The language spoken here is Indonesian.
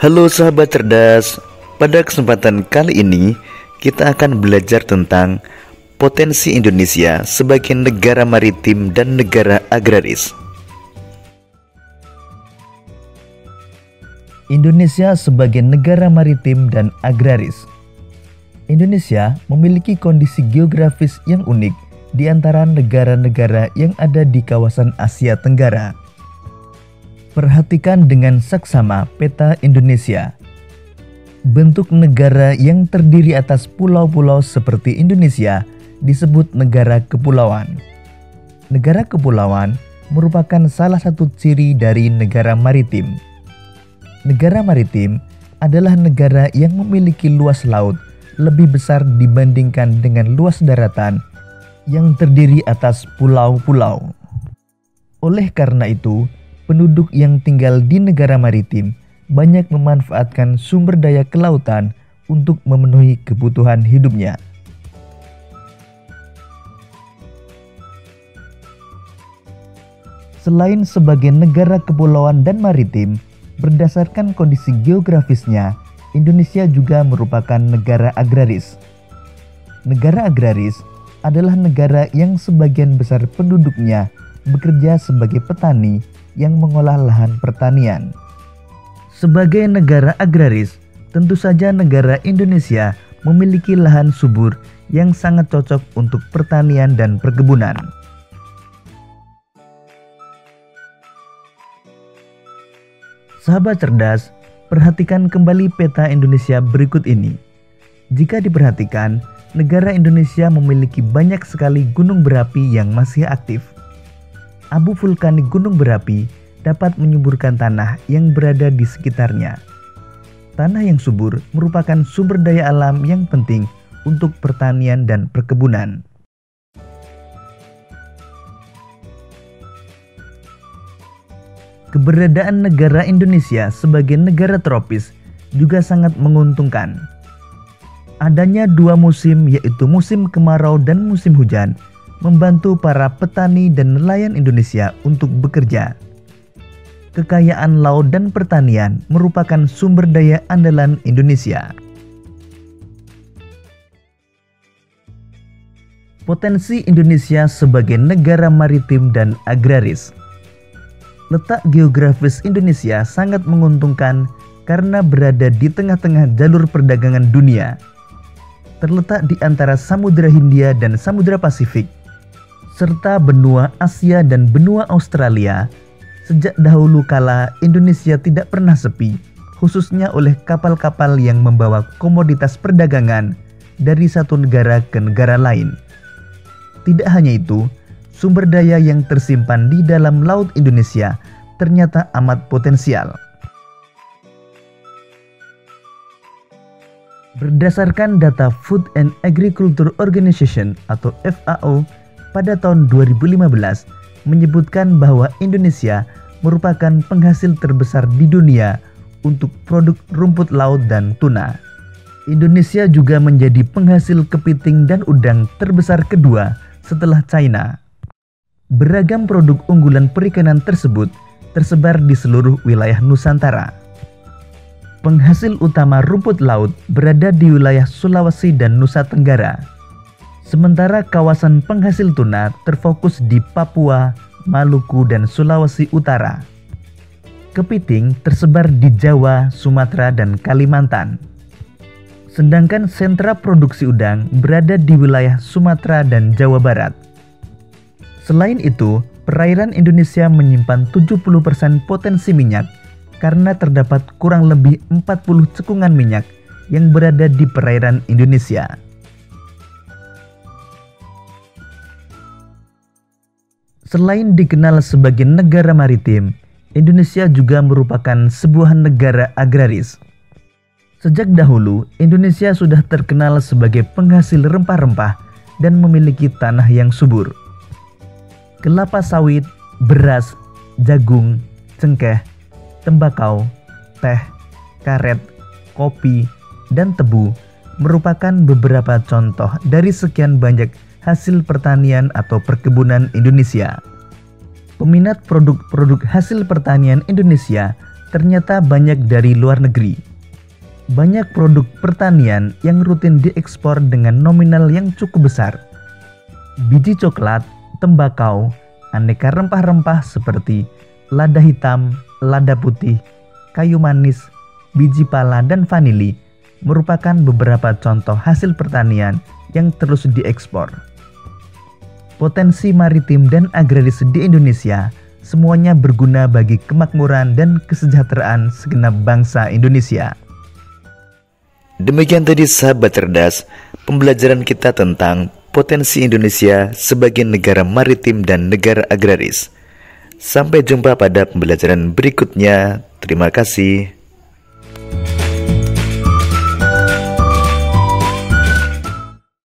Halo sahabat cerdas, pada kesempatan kali ini kita akan belajar tentang potensi Indonesia sebagai negara maritim dan negara agraris. Indonesia sebagai negara maritim dan agraris. Indonesia memiliki kondisi geografis yang unik di antara negara-negara yang ada di kawasan Asia Tenggara. Perhatikan dengan seksama peta Indonesia. Bentuk negara yang terdiri atas pulau-pulau seperti Indonesia disebut negara kepulauan. Negara kepulauan merupakan salah satu ciri dari negara maritim. Negara maritim adalah negara yang memiliki luas laut lebih besar dibandingkan dengan luas daratan yang terdiri atas pulau-pulau. Oleh karena itu, penduduk yang tinggal di negara maritim banyak memanfaatkan sumber daya kelautan untuk memenuhi kebutuhan hidupnya. Selain sebagai negara kepulauan dan maritim, berdasarkan kondisi geografisnya, Indonesia juga merupakan negara agraris. Negara agraris adalah negara yang sebagian besar penduduknya bekerja sebagai petani yang mengolah lahan pertanian. Sebagai negara agraris, tentu saja negara Indonesia memiliki lahan subur yang sangat cocok untuk pertanian dan perkebunan. Sahabat cerdas, perhatikan kembali peta Indonesia berikut ini. Jika diperhatikan, negara Indonesia memiliki banyak sekali gunung berapi yang masih aktif. Abu vulkanik gunung berapi dapat menyuburkan tanah yang berada di sekitarnya. Tanah yang subur merupakan sumber daya alam yang penting untuk pertanian dan perkebunan. Keberadaan negara Indonesia sebagai negara tropis juga sangat menguntungkan. Adanya dua musim, yaitu musim kemarau dan musim hujan, membantu para petani dan nelayan Indonesia untuk bekerja. Kekayaan laut dan pertanian merupakan sumber daya andalan Indonesia. Potensi Indonesia sebagai negara maritim dan agraris. Letak geografis Indonesia sangat menguntungkan karena berada di tengah-tengah jalur perdagangan dunia. Terletak di antara Samudra Hindia dan Samudra Pasifik, serta benua Asia dan benua Australia. Sejak dahulu kala, Indonesia tidak pernah sepi, khususnya oleh kapal-kapal yang membawa komoditas perdagangan dari satu negara ke negara lain. Tidak hanya itu, sumber daya yang tersimpan di dalam laut Indonesia ternyata amat potensial. Berdasarkan data Food and Agriculture Organization atau FAO pada tahun 2015 menyebutkan bahwa Indonesia merupakan penghasil terbesar di dunia untuk produk rumput laut dan tuna. Indonesia juga menjadi penghasil kepiting dan udang terbesar kedua setelah China. Beragam produk unggulan perikanan tersebut tersebar di seluruh wilayah Nusantara. Penghasil utama rumput laut berada di wilayah Sulawesi dan Nusa Tenggara. Sementara kawasan penghasil tuna terfokus di Papua, Maluku, dan Sulawesi Utara. Kepiting tersebar di Jawa, Sumatera, dan Kalimantan. Sedangkan sentra produksi udang berada di wilayah Sumatera dan Jawa Barat. Selain itu, perairan Indonesia menyimpan 70% potensi minyak karena terdapat kurang lebih 40 cekungan minyak yang berada di perairan Indonesia. Selain dikenal sebagai negara maritim, Indonesia juga merupakan sebuah negara agraris. Sejak dahulu, Indonesia sudah terkenal sebagai penghasil rempah-rempah dan memiliki tanah yang subur. Kelapa sawit, beras, jagung, cengkeh, tembakau, teh, karet, kopi, dan tebu merupakan beberapa contoh dari sekian banyak hasil pertanian atau perkebunan Indonesia. Peminat produk-produk hasil pertanian Indonesia ternyata banyak dari luar negeri. Banyak produk pertanian yang rutin diekspor dengan nominal yang cukup besar. Biji coklat, tembakau, aneka rempah-rempah seperti lada hitam, lada putih, kayu manis, biji pala, dan vanili merupakan beberapa contoh hasil pertanian yang terus diekspor. Potensi maritim dan agraris di Indonesia semuanya berguna bagi kemakmuran dan kesejahteraan segenap bangsa Indonesia. Demikian tadi sahabat cerdas, pembelajaran kita tentang potensi Indonesia sebagai negara maritim dan negara agraris. Sampai jumpa pada pembelajaran berikutnya. Terima kasih.